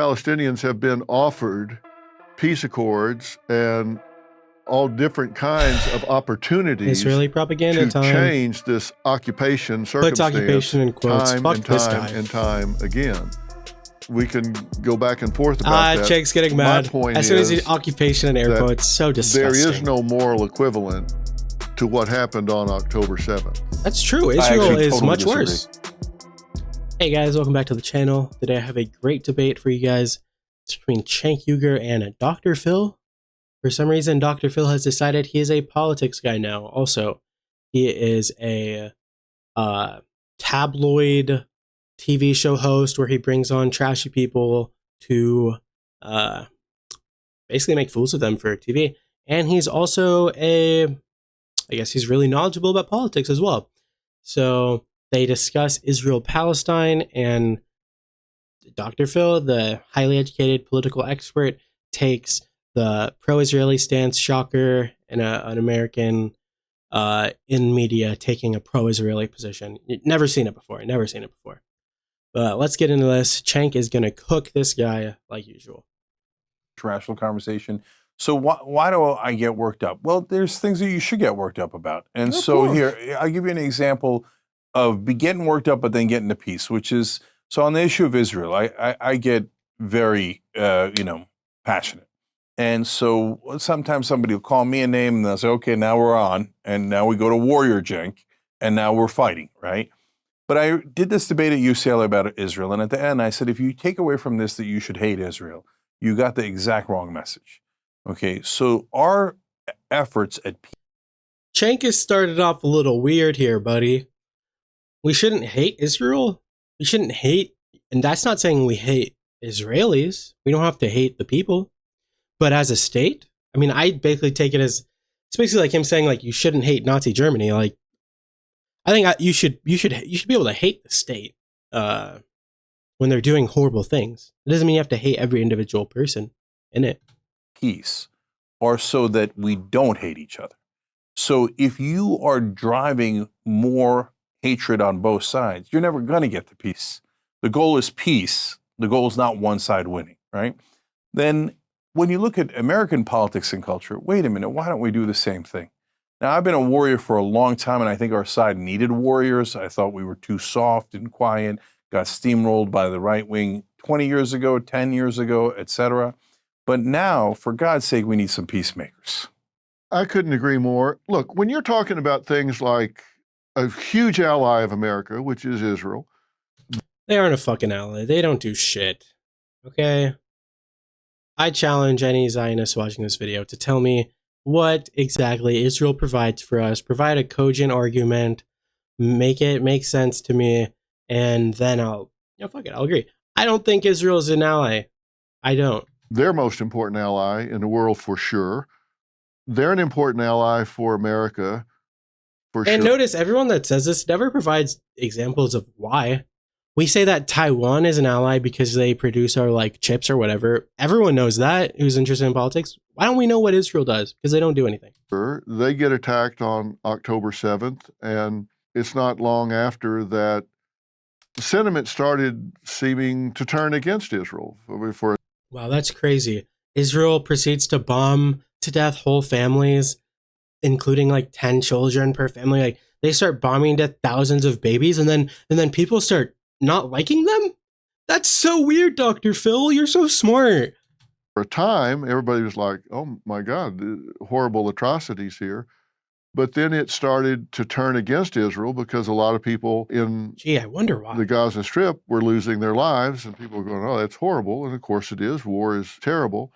Palestinians have been offered peace accords and all different kinds of opportunities Israeli propaganda to change this occupation circumstance. Puts occupation in quotes. Time Fuck and this time guy. and time again. We can go back and forth about that. Jake's getting mad. My point as soon as is the occupation in air quotes, so disgusting. There is no moral equivalent to what happened on October 7th. That's true. Israel is totally much disagree. worse. Hey guys, welcome back to the channel. Today I have a great debate for you guys. It's between Cenk Uygur and Dr. Phil. For some reason, Dr. Phil has decided he is a politics guy now. Also, he is a tabloid TV show host where he brings on trashy people to basically make fools of them for TV. And he's also I guess he's really knowledgeable about politics as well. So they discuss Israel-Palestine, and Dr. Phil, the highly educated political expert, takes the pro-Israeli stance. Shocker, and an American in media taking a pro-Israeli position. Never seen it before. But let's get into this. Cenk is going to cook this guy like usual. Rational conversation. So why do I get worked up? Well, there's things that you should get worked up about. And so here, I'll give you an example of getting worked up, but then getting to peace, which is, so on the issue of Israel, I get very, passionate. And so sometimes somebody will call me a name and they'll say, okay, now we're on. And now we go to Warrior Cenk, and now we're fighting, right? But I did this debate at UCLA about Israel. And at the end, I said, if you take away from this that you should hate Israel, you got the exact wrong message. Okay, so our efforts at peace. Cenk has started off a little weird here, buddy. We shouldn't hate Israel. We shouldn't hate, and that's not saying we hate Israelis. We don't have to hate the people. But as a state, I mean, I basically take it as, it's basically like him saying, like, you shouldn't hate Nazi Germany. Like, I think you should be able to hate the state when they're doing horrible things. It doesn't mean you have to hate every individual person in it. Peace, or so that we don't hate each other. So if you are driving more hatred on both sides, you're never going to get to peace. The goal is peace. The goal is not one side winning, right? Then when you look at American politics and culture, wait a minute, why don't we do the same thing? Now, I've been a warrior for a long time, and I think our side needed warriors. I thought we were too soft and quiet, got steamrolled by the right wing 20 years ago, 10 years ago, etc. But now, for God's sake, we need some peacemakers. I couldn't agree more. Look, when you're talking about things like a huge ally of America, which is Israel. They aren't a fucking ally. They don't do shit. Okay? I challenge any Zionist watching this video to tell me what exactly Israel provides for us. Provide a cogent argument. Make it make sense to me. And then I'll agree. I don't think Israel is an ally. I don't. Their most important ally in the world, for sure. They're an important ally for America, for sure. And notice, everyone that says this never provides examples of why. We say that Taiwan is an ally because they produce our, like, chips or whatever. Everyone knows that, who's interested in politics. Why don't we know what Israel does? Because they don't do anything. They get attacked on October 7th, and it's not long after that sentiment started seeming to turn against Israel. Wow, that's crazy. Israel proceeds to bomb to death whole families, including like 10 children per family. Like, they start bombing to thousands of babies, and then people start not liking them? That's so weird, Dr. Phil. You're so smart. For a time, everybody was like, oh my God, horrible atrocities here. But then it started to turn against Israel because a lot of people in I wonder why. The Gaza Strip were losing their lives, and people were going, oh, that's horrible. And of course it is. War is terrible.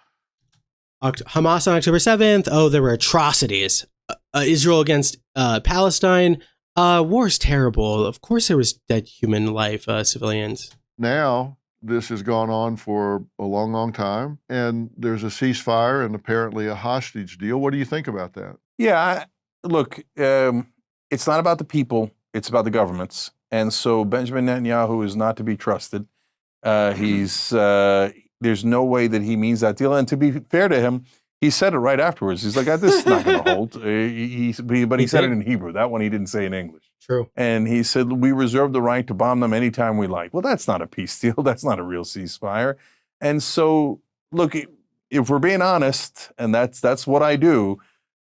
Hamas on October 7th. Oh, there were atrocities. Israel against Palestine. War's terrible. Of course there was dead human life, civilians. Now, this has gone on for a long, long time, and there's a ceasefire and apparently a hostage deal. What do you think about that? Yeah, look, it's not about the people, it's about the governments. And so Benjamin Netanyahu is not to be trusted. There's no way that he means that deal. And to be fair to him, he said it right afterwards. He's like, this is not going to hold. But he said it in Hebrew. That one he didn't say in English. True. And he said, we reserve the right to bomb them anytime we like. Well, that's not a peace deal. That's not a real ceasefire. And so, look, if we're being honest, and that's what I do,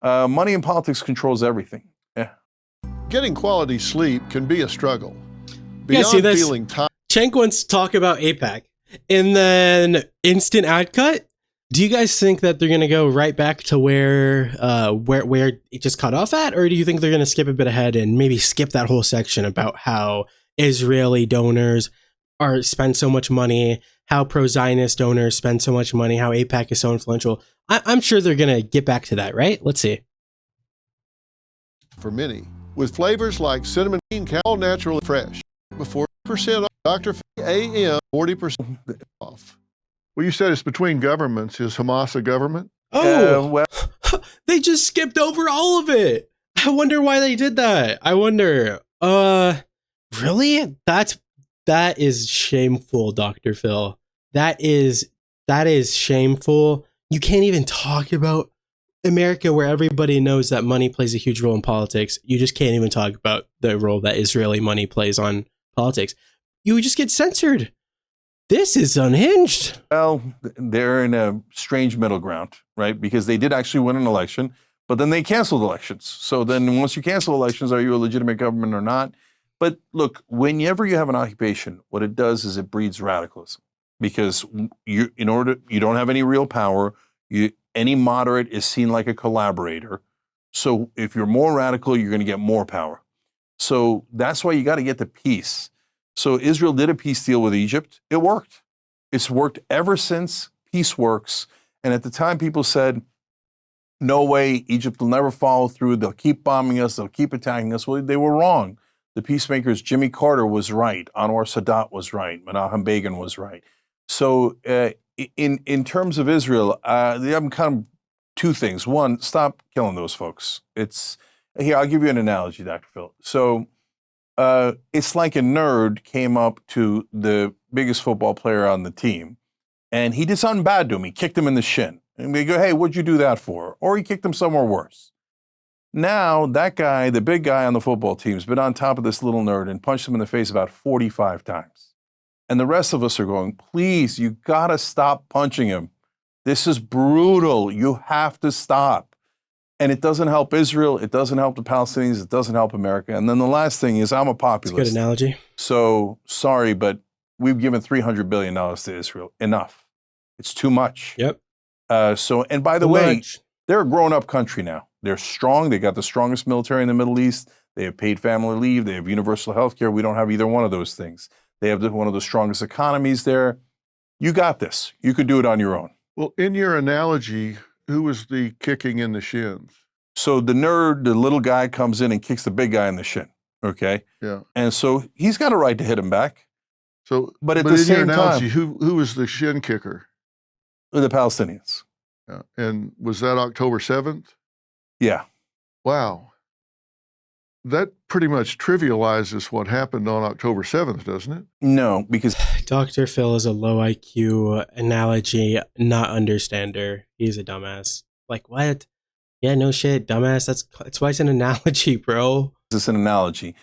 money in politics controls everything. Yeah. Getting quality sleep can be a struggle. Yeah, see, Beyond that's feeling tired. Cenk wants to talk about APAC, and then instant ad cut. Do you guys think that they're gonna go right back to where it just cut off at, or do you think they're gonna skip a bit ahead and maybe skip that whole section about how Israeli donors spend so much money, how pro-Zionist donors spend so much money, how APAC is so influential? I'm sure they're gonna get back to that, right? Let's see. For many, with flavors like cinnamon bean, all natural and fresh. Before 40% off, Dr. AM, 40% off. Well, you said it's between governments. Is Hamas a government? Oh, Well, they just skipped over all of it. I wonder why they did that. I wonder. Really? That is shameful, Dr. Phil. That is shameful. You can't even talk about America, where everybody knows that money plays a huge role in politics. You just can't even talk about the role that Israeli money plays on politics. You just get censored. This is unhinged. well, they're in a strange middle ground, right? Because they did actually win an election, but then they canceled elections. So then once you cancel elections, are you a legitimate government or not? But look, whenever you have an occupation, what it does is it breeds radicalism, because you don't have any real power. Any moderate is seen like a collaborator. So if you're more radical, you're going to get more power. So that's why you got to get to peace. So Israel did a peace deal with Egypt. It worked. It's worked ever since. Peace works. And at the time, people said, no way, Egypt will never follow through. They'll keep bombing us. They'll keep attacking us. Well, they were wrong. The peacemakers, Jimmy Carter was right. Anwar Sadat was right. Menachem Begin was right. So in terms of Israel, I'm kind of two things. One, stop killing those folks. Here, I'll give you an analogy, Dr. Phil. So it's like a nerd came up to the biggest football player on the team, and he did something bad to him. He kicked him in the shin. And we go, hey, what'd you do that for? Or he kicked him somewhere worse. Now, that guy, the big guy on the football team, has been on top of this little nerd and punched him in the face about 45 times. And the rest of us are going, please, you got to stop punching him. This is brutal. You have to stop. And it doesn't help Israel. It doesn't help the Palestinians. It doesn't help America. And then the last thing is, I'm a populist. That's a good analogy. So sorry, but we've given $300 billion to Israel. Enough. It's too much. Yep. And by the way, they're a grown-up country now. They're strong. They got the strongest military in the Middle East. They have paid family leave. They have universal health care. We don't have either one of those things. They have one of the strongest economies there. You got this. You could do it on your own. Well, in your analogy, who was the kicking in the shins? So the nerd, the little guy, comes in and kicks the big guy in the shin. Okay. Yeah. And so he's got a right to hit him back. So, but at the same analogy, time, who was the shin kicker? The Palestinians. Yeah. And was that October 7th? Yeah. Wow. That pretty much trivializes what happened on October 7th, doesn't it? No, because Dr. Phil is a low IQ analogy not understander. He's a dumbass. Like, what? Yeah, no shit, dumbass. That's why it's an analogy, bro. It's an analogy.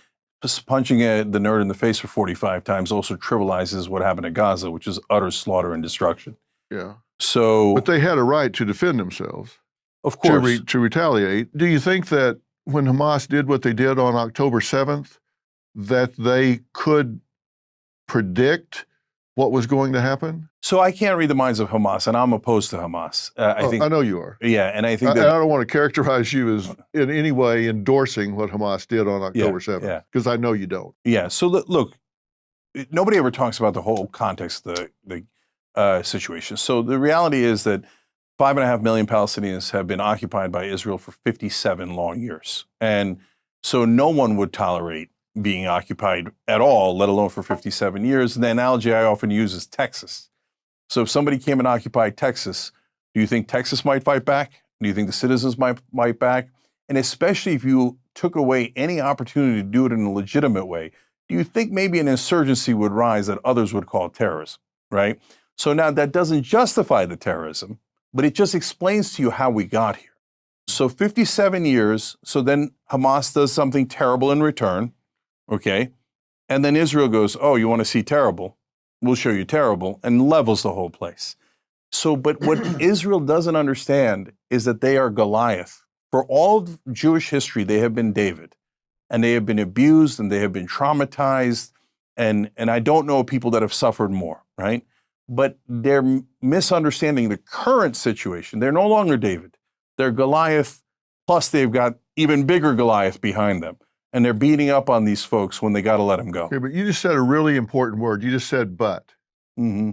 Just punching the nerd in the face for 45 times also trivializes what happened at Gaza, which is utter slaughter and destruction. Yeah. So, but they had a right to defend themselves. Of course. To retaliate. Do you think that when Hamas did what they did on October 7th, that they could predict what was going to happen? So I can't read the minds of Hamas, and I'm opposed to Hamas. I know you are. Yeah, and I think I don't want to characterize you as in any way endorsing what Hamas did on October 7th, because I know you don't. Yeah, so look, nobody ever talks about the whole context of the situation. So the reality is that 5.5 million Palestinians have been occupied by Israel for 57 long years. And so no one would tolerate being occupied at all, let alone for 57 years. And the analogy I often use is Texas. So if somebody came and occupied Texas, do you think Texas might fight back? Do you think the citizens might fight back? And especially if you took away any opportunity to do it in a legitimate way, do you think maybe an insurgency would rise that others would call terrorism, right? So now that doesn't justify the terrorism, but it just explains to you how we got here. So 57 years, so then Hamas does something terrible in return, okay? And then Israel goes, oh, you want to see terrible? we'll show you terrible, and levels the whole place. So, but what Israel doesn't understand is that they are Goliath. For all of Jewish history, they have been David, and they have been abused, and they have been traumatized, and I don't know people that have suffered more, right? But they're misunderstanding the current situation. They're no longer David. They're Goliath, plus they've got even bigger Goliath behind them. And they're beating up on these folks when they got to let them go. Okay, but you just said a really important word. You just said but. Mm-hmm.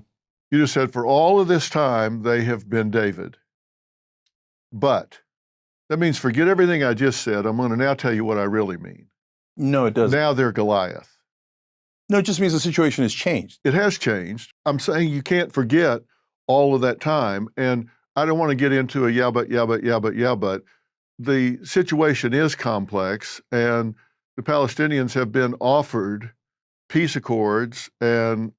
You just said for all of this time, they have been David. But that means forget everything I just said. I'm going to now tell you what I really mean. No, it doesn't. Now they're Goliath. No, it just means the situation has changed. It has changed. I'm saying you can't forget all of that time. And I don't want to get into a yeah, but. The situation is complex, and the Palestinians have been offered peace accords and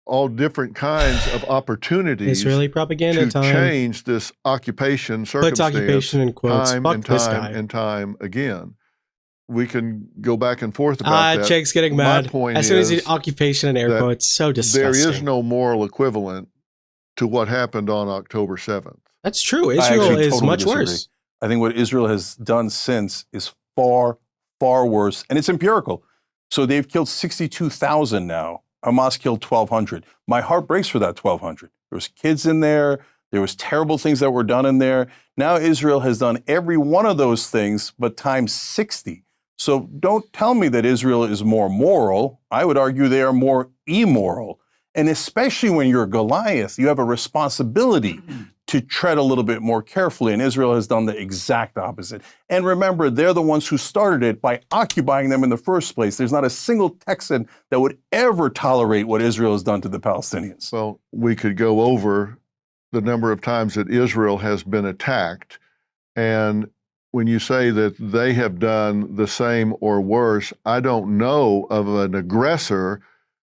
all different kinds of opportunities Israeli propaganda to time. change this occupation circumstance Puts occupation in quotes. time Fuck and this time guy. and time again. We can go back and forth about that. Jake's getting My mad. point As soon as he is occupation and air that quotes, so disgusting. there is no moral equivalent to what happened on October 7th. That's true. I Israel actually is totally much disagree. worse. I think what Israel has done since is far, far worse, and it's empirical. So they've killed 62,000 now. Hamas killed 1,200. My heart breaks for that 1,200. There was kids in there. There was terrible things that were done in there. Now Israel has done every one of those things, but times 60. So don't tell me that Israel is more moral. I would argue they are more immoral. And especially when you're Goliath, you have a responsibility to tread a little bit more carefully. And Israel has done the exact opposite. And remember, they're the ones who started it by occupying them in the first place. There's not a single Texan that would ever tolerate what Israel has done to the Palestinians. Well, we could go over the number of times that Israel has been attacked. And when you say that they have done the same or worse, I don't know of an aggressor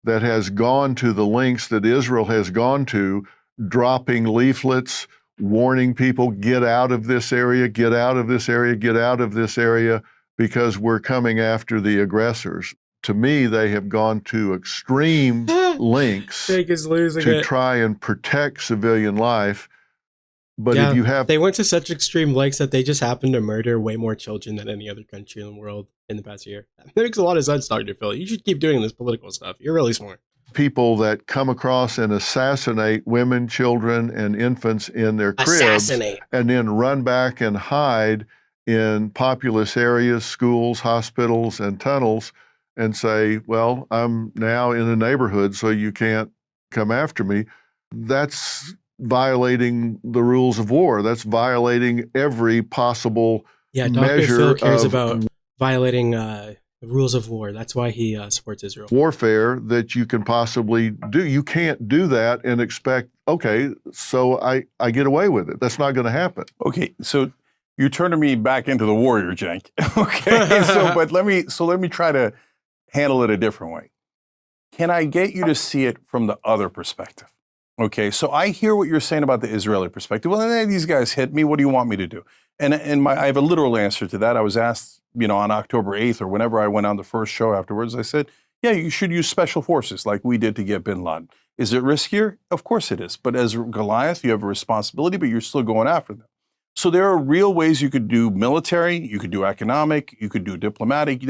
that has gone to the lengths that Israel has gone to, dropping leaflets, warning people, get out of this area, get out of this area, get out of this area, because we're coming after the aggressors. To me, they have gone to extreme lengths Jake is losing to it. try and protect civilian life. But Yeah, if you have they went to such extreme lengths that they just happened to murder way more children than any other country in the world in the past year. That makes a lot of sense, Dr. Phil. You should keep doing this political stuff. You're really smart. people that come across and assassinate women, children, and infants in their cribs, Assassinate. and then run back and hide in populous areas, schools, hospitals, and tunnels, and say, well, I'm now in a neighborhood, so you can't come after me. That's violating the rules of war. That's violating every possible Yeah, Dr. measure Phil cares of about violating the rules of war. That's why he supports Israel. warfare that you can possibly do. You can't do that and expect, okay, so I get away with it. That's not going to happen. Okay, so you're turning me back into the warrior, Cenk. Okay, but let me try to handle it a different way. Can I get you to see it from the other perspective? Okay, so I hear what you're saying about the Israeli perspective. Well, then these guys hit me. What do you want me to do? And I have a literal answer to that. I was asked, on October 8th or whenever I went on the first show afterwards, I said, yeah, you should use special forces like we did to get bin Laden. Is it riskier? Of course it is. But as Goliath, you have a responsibility, but you're still going after them. So there are real ways you could do military, you could do economic, you could do diplomatic.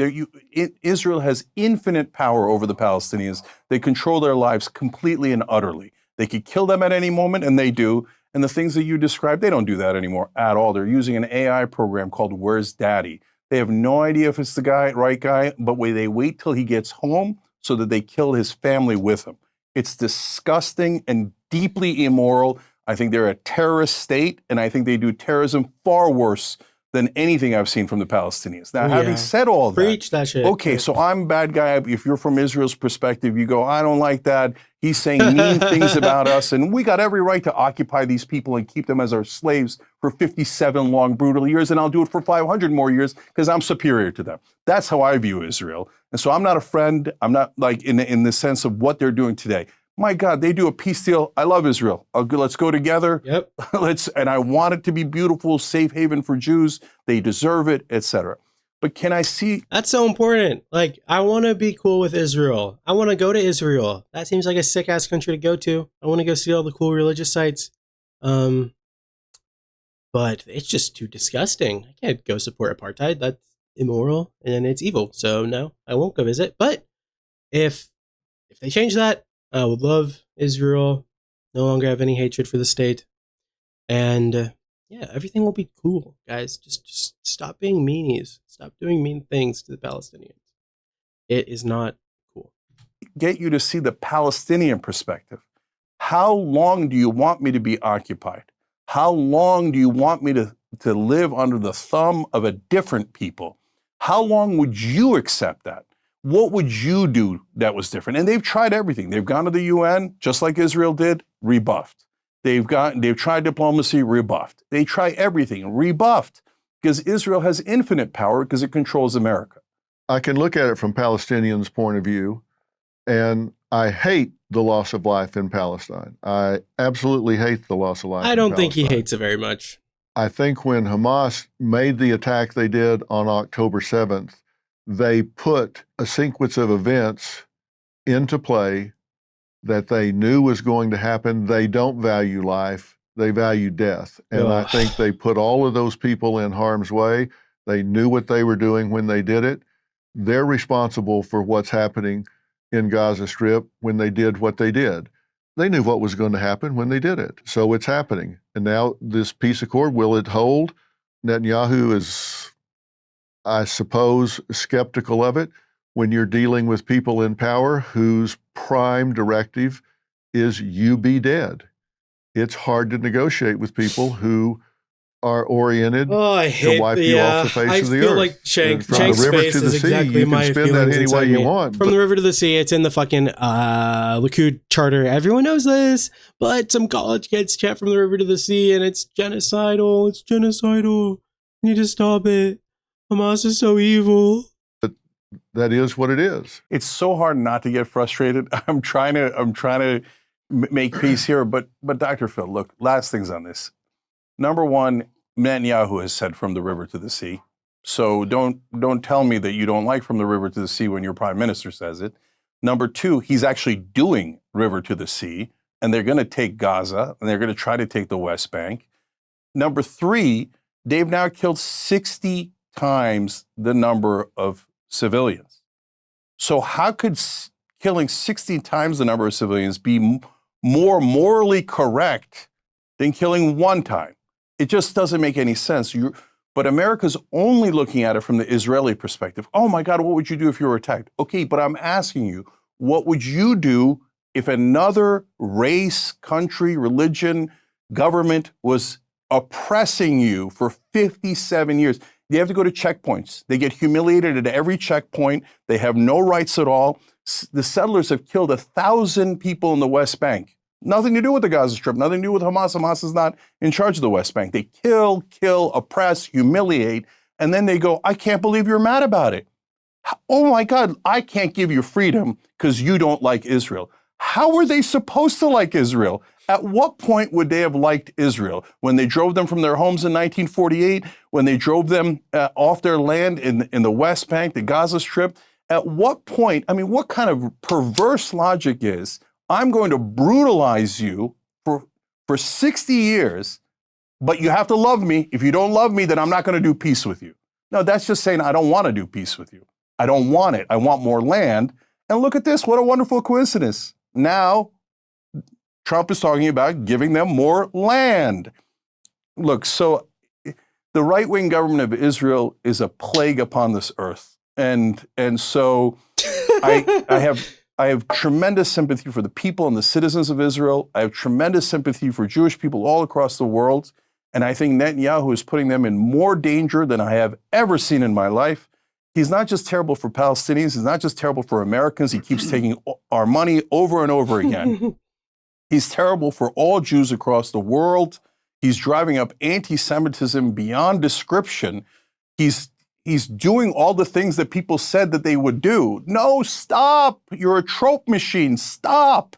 Israel has infinite power over the Palestinians. They control their lives completely and utterly. They could kill them at any moment, and they do. And the things that you described, they don't do that anymore at all. They're using an AI program called Where's Daddy? They have no idea if it's the right guy, but they wait till he gets home so that they kill his family with him. It's disgusting and deeply immoral. I think they're a terrorist state, and I think they do terrorism far worse than anything I've seen from the Palestinians. Now, having said all that, preach that shit. Okay, so I'm a bad guy. If you're from Israel's perspective, you go, I don't like that. He's saying mean things about us, and we got every right to occupy these people and keep them as our slaves for 57 long, brutal years, and I'll do it for 500 more years because I'm superior to them. That's how I view Israel. And so I'm not a friend. I'm not like in the sense of what they're doing today. My God, they do a peace deal. I love Israel. Let's go together. Yep. And I want it to be beautiful, safe haven for Jews. They deserve it, etc. But can I see? That's so important. Like, I want to be cool with Israel. I want to go to Israel. That seems like a sick ass country to go to. I want to go see all the cool religious sites. But it's just too disgusting. I can't go support apartheid. That's immoral and it's evil. So no, I won't go visit. But if they change that, I would love Israel. No longer have any hatred for the state. And yeah, everything will be cool, guys. Just stop being meanies. Stop doing mean things to the Palestinians. It is not cool. Get you to see the Palestinian perspective. How long do you want me to be occupied? How long do you want me to live under the thumb of a different people? How long would you accept that? What would you do that was different? And they've tried everything. They've gone to the UN, just like Israel did, rebuffed. They've tried diplomacy, rebuffed. They try everything, rebuffed, because Israel has infinite power because it controls America. I can look at it from Palestinians' point of view, and I hate the loss of life in Palestine. I absolutely hate the loss of life. I don't think he hates it very much. I think when Hamas made the attack they did on October 7th, they put a sequence of events into play that they knew was going to happen. They don't value life, they value death. And I think they put all of those people in harm's way. They knew what they were doing when they did it. They're responsible for what's happening in Gaza Strip when they did what they did. They knew what was going to happen when they did it. So it's happening. And now this peace accord, will it hold? Netanyahu is, I suppose, skeptical of it when you're dealing with people in power whose prime directive is you be dead. It's hard to negotiate with people who are oriented to wipe you off the face of the earth. I feel like Cenk's face is exactly my feelings any way you want. From the river to the sea, it's in the fucking Likud charter. Everyone knows this, but some college kids chant from the river to the sea, and it's genocidal. It's genocidal. You need to stop it. Hamas is so evil. That is what it is. It's so hard not to get frustrated. I'm trying to make peace here, but Dr. Phil, look, last things on this. Number one, Netanyahu has said from the river to the sea. So don't tell me that you don't like from the river to the sea when your prime minister says it. Number two, he's actually doing river to the sea, and they're going to take Gaza, and they're going to try to take the West Bank. Number three, they've now killed 60 times the number of civilians. So how could killing 60 times the number of civilians be more morally correct than killing one time? It just doesn't make any sense. But America's only looking at it from the Israeli perspective. Oh my God, what would you do if you were attacked? Okay, but I'm asking you, what would you do if another race, country, religion, government was oppressing you for 57 years? They have to go to checkpoints. They get humiliated at every checkpoint. They have no rights at all. The settlers have killed 1,000 people in the West Bank. Nothing to do with the Gaza Strip, nothing to do with Hamas. Hamas is not in charge of the West Bank. They kill, oppress, humiliate, and then they go, I can't believe you're mad about it. Oh my God, I can't give you freedom because you don't like Israel. How were they supposed to like Israel? At what point would they have liked Israel? When they drove them from their homes in 1948? When they drove them off their land in the West Bank, the Gaza Strip? At what point, I mean, what kind of perverse logic is, I'm going to brutalize you for 60 years, but you have to love me. If you don't love me, then I'm not going to do peace with you. No, that's just saying I don't want to do peace with you. I don't want it. I want more land. And look at this. What a wonderful coincidence. Now, Trump is talking about giving them more land. Look, so the right-wing government of Israel is a plague upon this earth. And so I have tremendous sympathy for the people and the citizens of Israel. I have tremendous sympathy for Jewish people all across the world. And I think Netanyahu is putting them in more danger than I have ever seen in my life. He's not just terrible for Palestinians. He's not just terrible for Americans. He keeps taking our money over and over again. He's terrible for all Jews across the world. He's driving up anti-Semitism beyond description. He's doing all the things that people said that they would do. No, stop. You're a trope machine. Stop.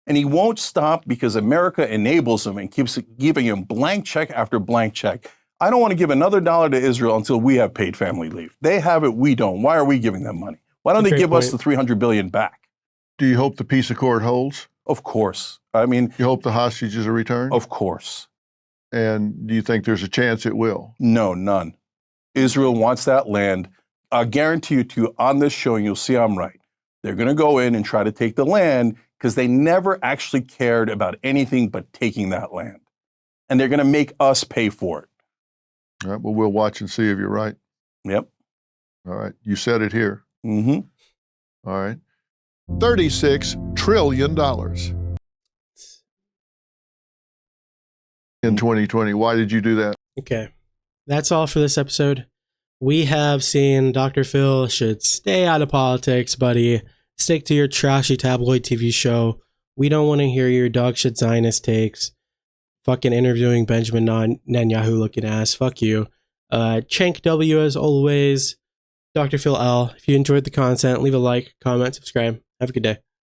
And he won't stop because America enables him and keeps giving him blank check after blank check. I don't want to give another dollar to Israel until we have paid family leave. They have it, we don't. Why are we giving them money? Why don't they give us the $300 billion back? Do you hope the peace accord holds? Of course. I mean, you hope the hostages are returned? Of course. And do you think there's a chance it will? No, none. Israel wants that land. I guarantee you to you on this show, and you'll see I'm right. They're going to go in and try to take the land because they never actually cared about anything but taking that land. And they're going to make us pay for it. All right, well, we'll watch and see if you're right. Yep. All right, you said it here. Mm-hmm. All right. $36 trillion in 2020. Why did you do that? Okay, that's all for this episode. We have seen Dr. Phil should stay out of politics, buddy. Stick to your trashy tabloid TV show. We don't want to hear your dog shit Zionist takes. Fucking interviewing Benjamin Netanyahu looking ass. Fuck you. Cenk W as always. Dr. Phil L. If you enjoyed the content, leave a like, comment, subscribe. Have a good day.